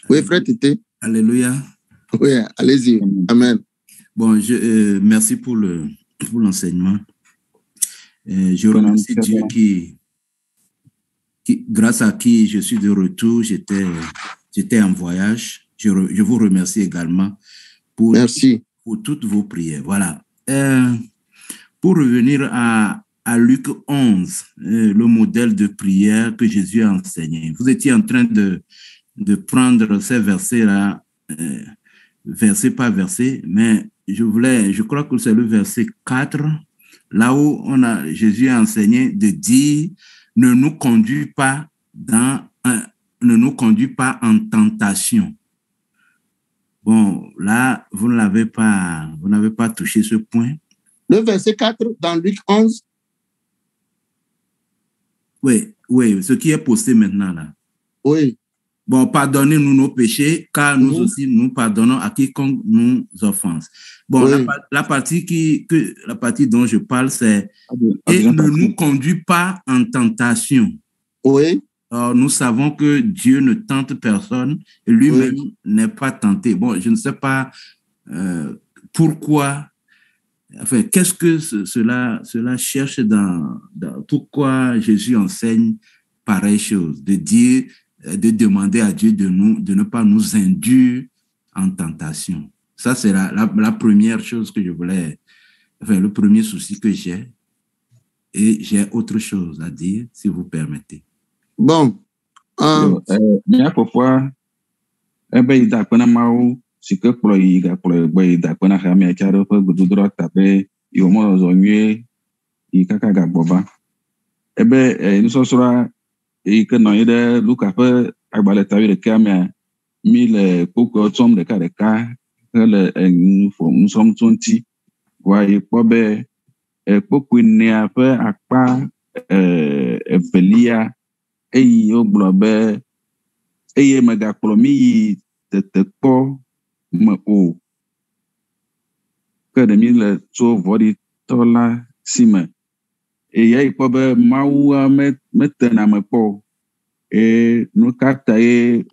Oui, frère Tété. Alléluia. Oui, allez-y. Amen. Bon, merci pour l'enseignement. Je remercie Dieu qui, grâce à qui je suis de retour. J'étais en voyage. Je vous remercie également pour toutes vos prières. Voilà. Pour revenir à Luc 11, le modèle de prière que Jésus a enseigné. Vous étiez en train de prendre ces versets-là, verset par verset, mais je crois que c'est le verset 4, là où Jésus a enseigné de dire ne nous conduis pas en tentation. Bon, là, vous n'avez pas touché ce point. Le verset 4 dans Luc 11. Oui, ce qui est posté maintenant là. Oui. Bon, pardonnez-nous nos péchés, car nous aussi, nous pardonnons à quiconque nous offense. Bon, la partie dont je parle, c'est « Et ne nous conduis pas en tentation ». Oui. Alors, nous savons que Dieu ne tente personne et lui-même n'est pas tenté. Bon, je ne sais pas pourquoi, enfin, qu'est-ce que cela cherche pourquoi Jésus enseigne pareille chose, de demander à Dieu de ne pas nous induire en tentation. Ça, c'est la première chose que je voulais, enfin, le premier souci que j'ai. Et j'ai autre chose à dire, si vous permettez. Bon. Bien pourquoi il a pas mal si que pour il a pas na jamais car pour goudron taper il au moins zonye il kaka boba nous sommes et que non il est Lucas peut agbalé taper le camé 1000 coco somme de cas nous sommes 20 ouais pobe coco ne a fait akpa velia et au blobe et mega plomi te po me o que de 1000 so vodi tola sima et yai pobe maua metena me po et nous kata e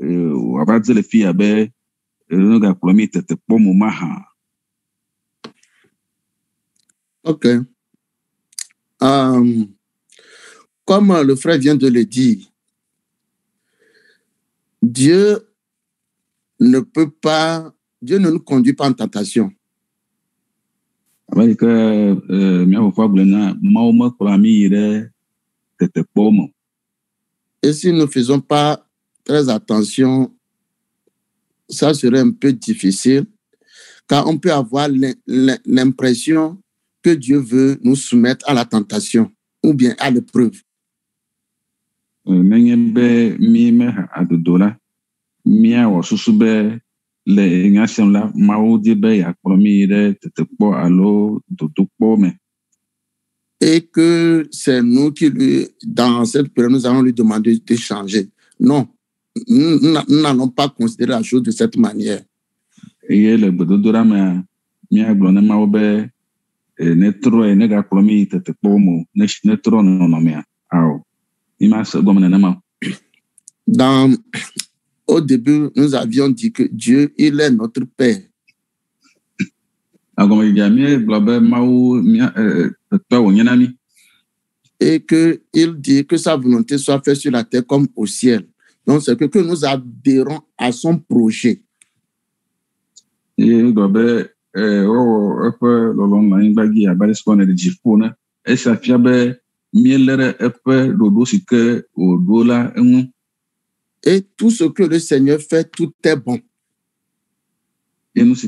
abaze le fia be nous ga plomi te po mo maha. OK. Comme le frère vient de le dire, Dieu ne nous conduit pas en tentation. Et si nous ne faisons pas très attention, ça serait un peu difficile, car on peut avoir l'impression que Dieu veut nous soumettre à la tentation ou bien à l'épreuve. Et que c'est nous qui dans cette période, nous allons lui demander de changer. Non, nous n'allons pas considérer la chose de cette manière. Au début, nous avions dit que Dieu, il est notre Père. Et qu'il dit que sa volonté soit faite sur la terre comme au ciel. Donc, c'est que nous adhérons à son projet. Et tout ce que le Seigneur fait, tout est bon. Donc,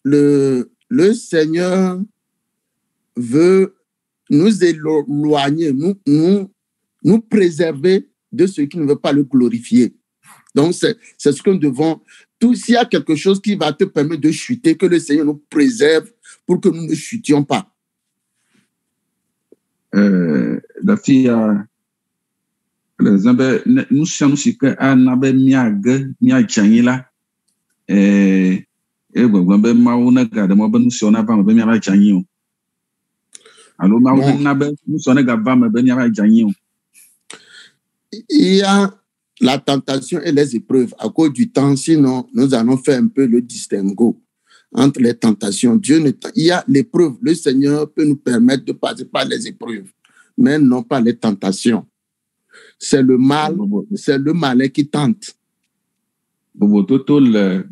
le Seigneur veut nous éloigner, nous préserver de ce qui ne veut pas le glorifier. Donc, c'est ce que nous devons... S'il y a quelque chose qui va te permettre de chuter, que le Seigneur nous préserve pour que nous ne chutions pas. La fille a nous sommes si que anabe miage miajangila e gbe mauna ga de mo be nous sona ba me be miaba janyi allo mauna nabe nous sona ga ba me be miaba janyi. Il y a la tentation et les épreuves à cause du temps, sinon nous allons faire un peu le distinguo entre les tentations. Il y a l'épreuve, le Seigneur peut nous permettre de passer par les épreuves, mais non pas les tentations. C'est le mal, c'est le malin qui tente. Bobo toto le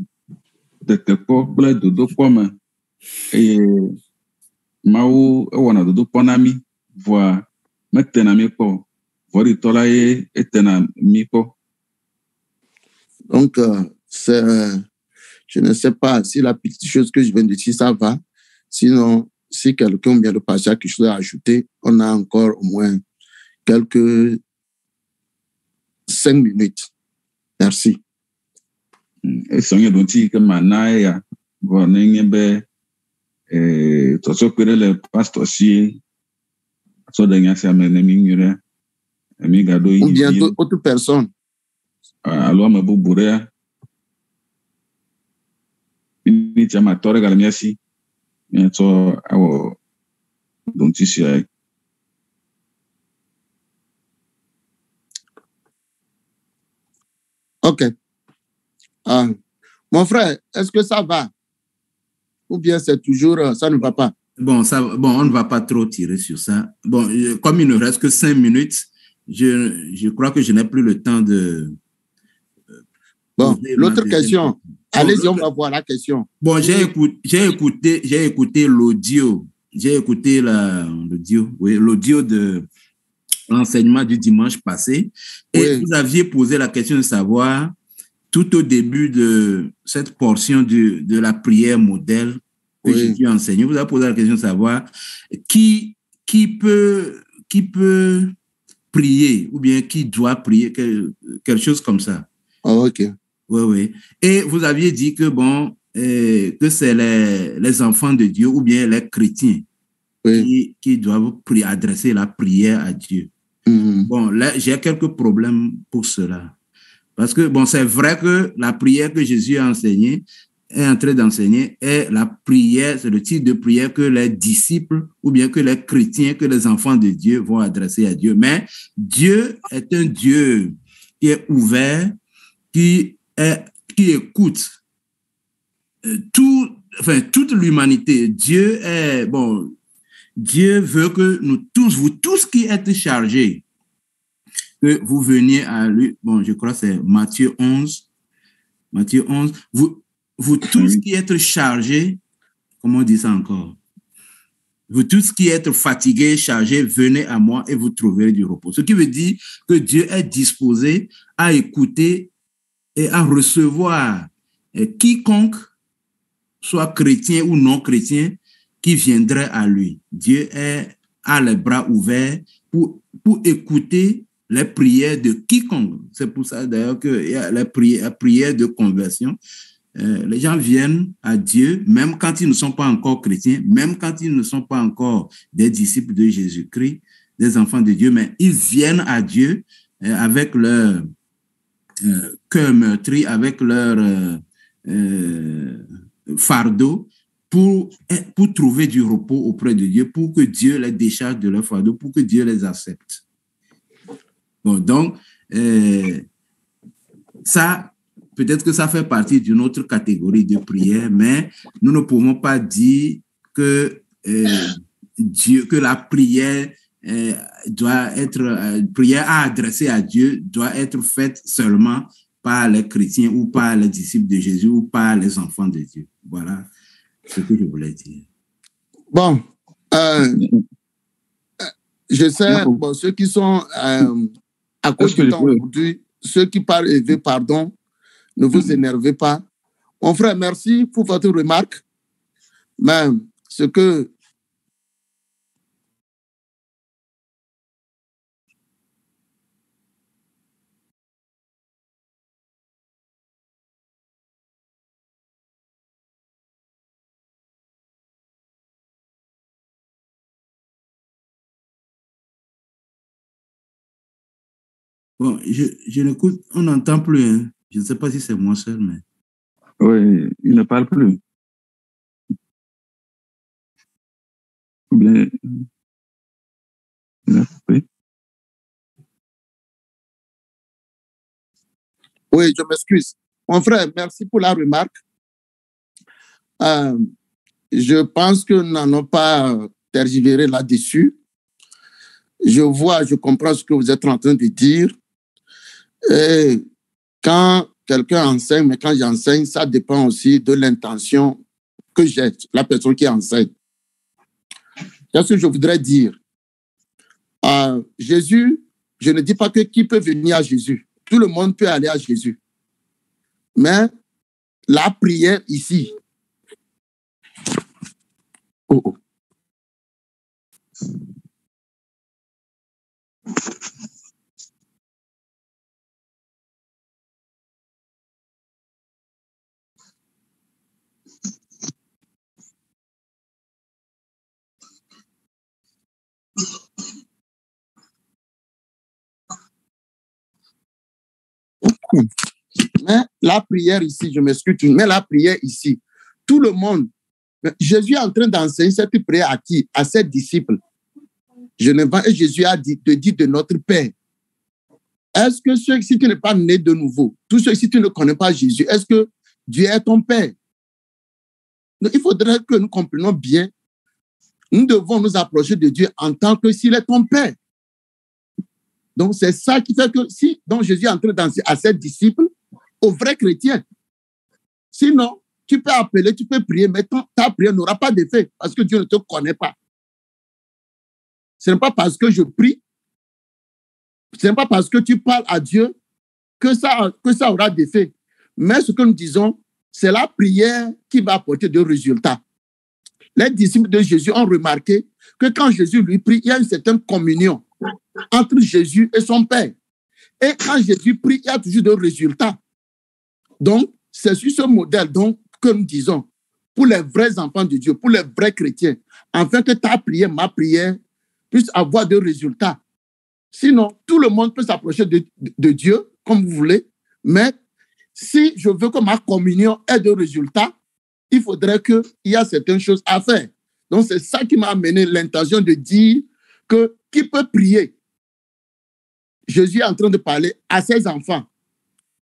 de te ble dodo kpɔme eye mawu ewɔna dodo kpɔna mi voa metena mi kpɔ vɔɖitɔ la ye etena mi kpɔ. Donc je ne sais pas si la petite chose que je viens de dire ça va. Sinon, si quelqu'un vient de passer à quelque chose à ajouter, on a encore au moins quelques 5 minutes. Merci. Esonye donti ke manaya vo nenye be to so kwere le pastor si so de nya sia me ne mi nyure mi gado yi. Ou bien autre personne. Alo me bubure ni chama tore gala miasi ni to awo donti si ai. OK. Mon frère, est-ce que ça va? Ou bien c'est toujours, ça ne va pas? Bon, on ne va pas trop tirer sur ça. Bon, comme il ne reste que 5 minutes, je crois que je n'ai plus le temps de... Bon, l'autre question. Allez-y, on va voir la question. Bon, j'ai écouté l'audio. J'ai écouté l'audio de l'enseignement du dimanche passé. Et vous aviez posé la question de savoir, tout au début de cette portion de la prière modèle que Jésus a enseignée, vous avez posé la question de savoir qui peut prier ou bien qui doit prier, quelque chose comme ça. Oh, OK. Oui. Et vous aviez dit que que c'est les enfants de Dieu ou bien les chrétiens qui doivent adresser la prière à Dieu. Bon, là, j'ai quelques problèmes pour cela. Parce que, c'est vrai que la prière que Jésus a enseignée, est en train d'enseigner, est la prière, c'est le type de prière que les disciples ou bien que les chrétiens, que les enfants de Dieu vont adresser à Dieu. Mais Dieu est un Dieu qui est ouvert, qui écoute toute l'humanité. Dieu veut que nous tous, vous tous qui êtes chargés, que vous veniez à lui. Bon, je crois que c'est Matthieu 11. Matthieu 11. Vous tous qui êtes chargés, comment on dit ça encore? Vous tous qui êtes fatigués, chargés, venez à moi et vous trouverez du repos. Ce qui veut dire que Dieu est disposé à écouter et à recevoir quiconque, soit chrétien ou non chrétien, qui viendrait à lui. Dieu a les bras ouverts pour écouter les prières de quiconque. C'est pour ça d'ailleurs qu'il y a les prières de conversion. Les gens viennent à Dieu, même quand ils ne sont pas encore chrétiens, même quand ils ne sont pas encore des disciples de Jésus-Christ, des enfants de Dieu, mais ils viennent à Dieu avec leur cœur meurtri, avec leur fardeau, pour trouver du repos auprès de Dieu, pour que Dieu les décharge de leur fardeau, pour que Dieu les accepte. Bon, donc, ça, peut-être que ça fait partie d'une autre catégorie de prière, mais nous ne pouvons pas dire que que la prière doit être, prière à adresser à Dieu doit être faite seulement par les chrétiens ou par les disciples de Jésus ou par les enfants de Dieu. Voilà ce que je voulais dire. Bon, je sais, bon, ceux qui sont à cause du temps aujourd'hui, ceux qui parlent élevé, pardon, ne vous énervez pas. Mon frère, merci pour votre remarque. Mais ce que bon, je n'écoute, on n'entend plus. Hein. Je ne sais pas si c'est moi seul, mais... Oui, il ne parle plus. Ou bien... Il a coupé. Oui, je m'excuse. Mon frère, merci pour la remarque. Je pense que nous n'allons pas tergivérer là-dessus. Je comprends ce que vous êtes en train de dire. Et quand quelqu'un enseigne, mais quand j'enseigne, ça dépend aussi de l'intention que j'ai, la personne qui enseigne. C'est ce que je voudrais dire. Jésus, je ne dis pas que qui peut venir à Jésus. Tout le monde peut aller à Jésus. Mais la prière ici. Oh. Mais la prière ici, je m'excuse, mais la prière ici, tout le monde, Jésus est en train d'enseigner cette prière à qui? À ses disciples. Et Jésus a dit, te dit de notre Père. Est-ce que si tu n'es pas né de nouveau, tous ceux si tu ne connais pas Jésus, est-ce que Dieu est ton Père? Donc, il faudrait que nous comprenions bien, nous devons nous approcher de Dieu en tant que s'il est ton Père. Donc, c'est ça qui fait que si donc Jésus est en train d'enseigner à ses disciples, aux vrais chrétiens. Sinon, tu peux appeler, tu peux prier, mais ta prière n'aura pas d'effet parce que Dieu ne te connaît pas. Ce n'est pas parce que je prie, ce n'est pas parce que tu parles à Dieu que ça aura d'effet. Mais ce que nous disons, c'est la prière qui va apporter des résultats. Les disciples de Jésus ont remarqué que quand Jésus lui prie, il y a une certaine communion entre Jésus et son Père. Et quand Jésus prie, il y a toujours des résultats. Donc, c'est sur ce modèle donc, que nous disons, pour les vrais enfants de Dieu, pour les vrais chrétiens, afin que ta prière, ma prière, puisse avoir des résultats. Sinon, tout le monde peut s'approcher de Dieu, comme vous voulez, mais si je veux que ma communion ait des résultats, il faudrait qu'il y ait certaines choses à faire. Donc, c'est ça qui m'a amené l'intention de dire que qui peut prier? Jésus est en train de parler à ses enfants,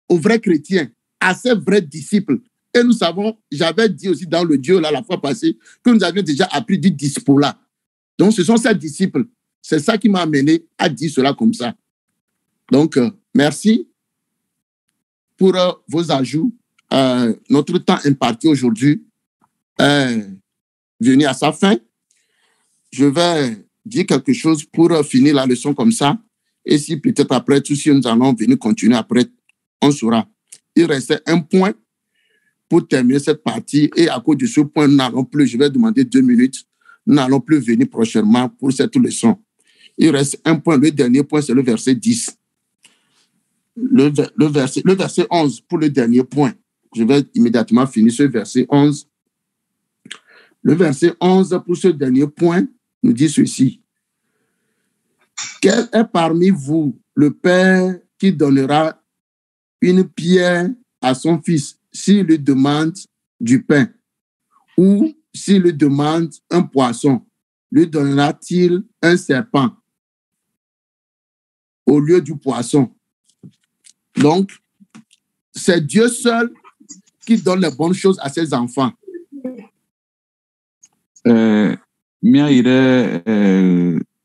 aux vrais chrétiens, à ses vrais disciples. Et nous savons, j'avais dit aussi dans le Dieu là la fois passée, que nous avions déjà appris du dispo-là. Donc, ce sont ces disciples. C'est ça qui m'a amené à dire cela comme ça. Donc, merci pour vos ajouts. Notre temps imparti aujourd'hui est venu à sa fin. Je vais dire quelque chose pour finir la leçon comme ça. Et si peut-être après tout, si nous allons venir continuer après, on saura. Il restait un point pour terminer cette partie. Et à cause de ce point, nous n'allons plus, je vais demander 2 minutes, nous n'allons plus venir prochainement pour cette leçon. Il reste un point. Le dernier point, c'est le verset 10. Le verset 11 pour le dernier point. Je vais immédiatement finir ce verset 11. Le verset 11 pour ce dernier point nous dit ceci. Quel est parmi vous le père qui donnera une pierre à son fils s'il lui demande du pain, ou s'il lui demande un poisson, lui donnera-t-il un serpent au lieu du poisson? Donc, c'est Dieu seul qui donne les bonnes choses à ses enfants.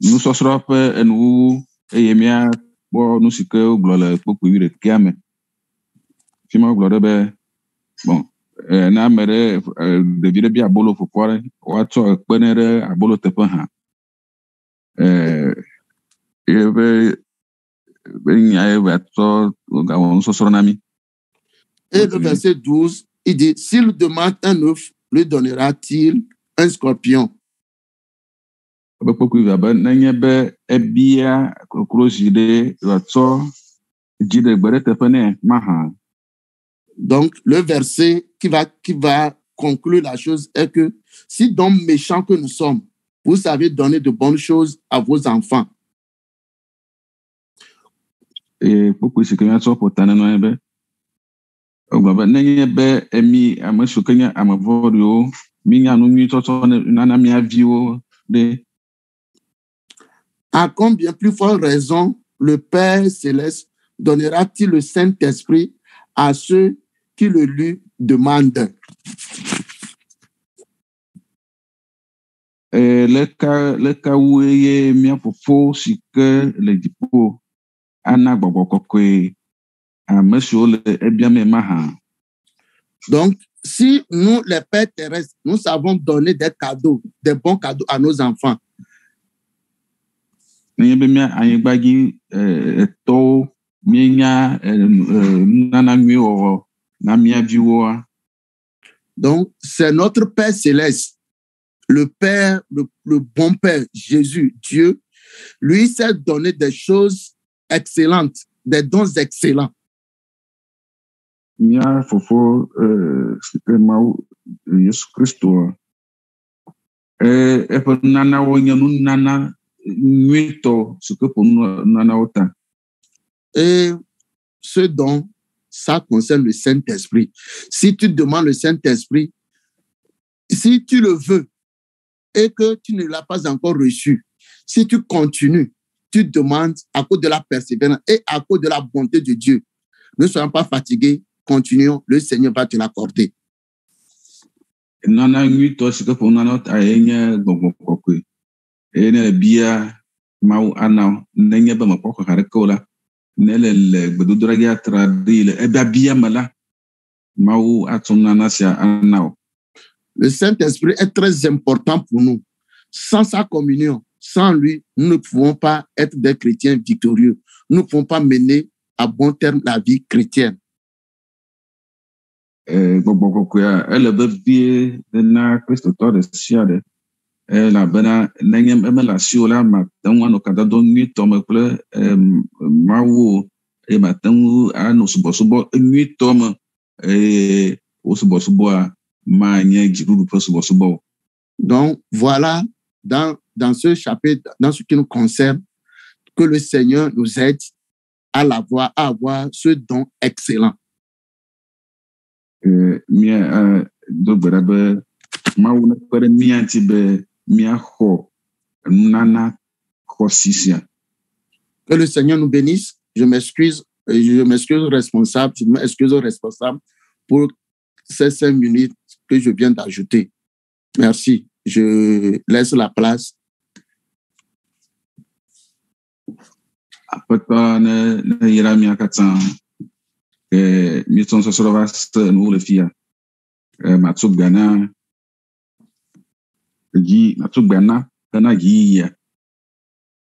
Nous sommes nous et mia bon nous si que glo le poku ire kiame fima glo be bon na mere de vire bi abolo fofore wa to penere abolo tepa ha ebe nya ebe to ga won so so nami. Et le verset 12, il dit, s'il demande un œuf, lui donnera-t-il un scorpion? Donc, le verset qui va conclure la chose est que si donc méchants que nous sommes, vous savez donner de bonnes choses à vos enfants. Et pourquoi c'est que nous sommes pour t'annoncer? À combien plus forte raison le Père Céleste donnera-t-il le Saint-Esprit à ceux qui le lui demandent? Le cas où il y a bien pour faux, c'est que les dipos Anna Bobokokwe à monsieur le bien même. Donc, si nous, les pères terrestres, nous savons donner des cadeaux, des bons cadeaux à nos enfants, donc, c'est notre Père Céleste, le Père, le bon Père, Jésus, Dieu, lui sait donner des choses excellentes, des dons excellents. Mia fofo Yesu Kristo epe nana wonya nana nuito ce que pour nana ota. Et ce don, ça concerne le Saint-Esprit. Si tu demandes le Saint-Esprit, si tu le veux et que tu ne l'as pas encore reçu, si tu continues, tu demandes à cause de la persévérance et à cause de la bonté de Dieu. Ne soyons pas fatigués. Continuons, le Seigneur va te l'accorder. Nana nuito ce que pour nana ota enya gbogbo ene bia mau ana nenya ba mapoko harekola nele gbedodora ya tradile eba bia mala mau atunana sia anao. Le Saint-Esprit est très important pour nous. Sans sa communion, sans lui, nous ne pouvons pas être des chrétiens victorieux. Nous ne pouvons pas mener à bon terme la vie chrétienne. Elle veut na Christo de siade. La bena nengem emela siola matanwa no kadado ni tomekle mawo e matanwu ano subosubo ni tom osubosubo ma nye jiru subosubo. Donc voilà dans ce chapitre, dans ce qui nous concerne, que le Seigneur nous aide à avoir ce don excellent. Mia do berabe mawo na pere mia tibe mia ho nana kosisia. Que le Seigneur nous bénisse. Je m'excuse responsable pour ces 5 minutes que je viens d'ajouter. Merci. Je laisse la place. Apata ne ira mia katsan mi son sosrovas no le fia matsub gana kana gi ya